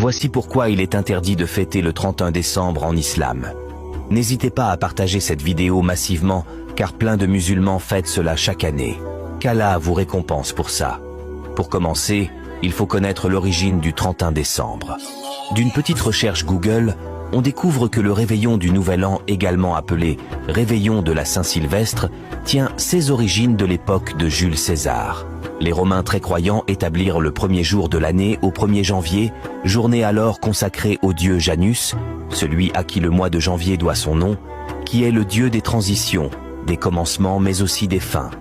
Voici pourquoi il est interdit de fêter le 31 décembre en islam. N'hésitez pas à partager cette vidéo massivement, car plein de musulmans fêtent cela chaque année. Qu'Allah vous récompense pour ça. Pour commencer, il faut connaître l'origine du 31 décembre. D'une petite recherche Google, on découvre que le réveillon du Nouvel An, également appelé réveillon de la Saint-Sylvestre, tient ses origines de l'époque de Jules César. Les Romains très croyants établirent le premier jour de l'année au 1er janvier, journée alors consacrée au dieu Janus, celui à qui le mois de janvier doit son nom, qui est le dieu des transitions, des commencements mais aussi des fins.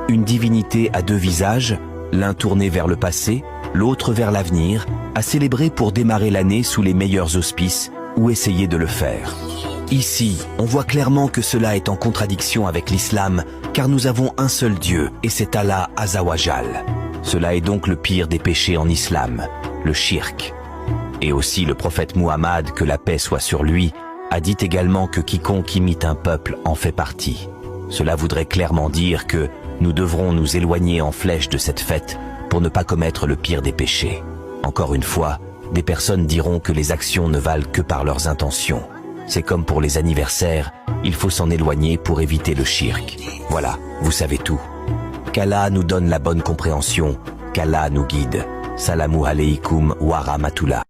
Une divinité à deux visages, l'un tourné vers le passé, l'autre vers l'avenir, à célébrer pour démarrer l'année sous les meilleurs auspices, ou essayer de le faire. Ici, on voit clairement que cela est en contradiction avec l'islam, car nous avons un seul Dieu, et c'est Allah Azawajal. Cela est donc le pire des péchés en islam, le shirk. Et aussi le prophète Muhammad, que la paix soit sur lui, a dit également que quiconque imite un peuple en fait partie. Cela voudrait clairement dire que nous devrons nous éloigner en flèche de cette fête pour ne pas commettre le pire des péchés. Encore une fois, des personnes diront que les actions ne valent que par leurs intentions. C'est comme pour les anniversaires, il faut s'en éloigner pour éviter le shirk. Voilà, vous savez tout. Qu'Allah nous donne la bonne compréhension, qu'Allah nous guide. Salamu alaykum wa rahmatullah.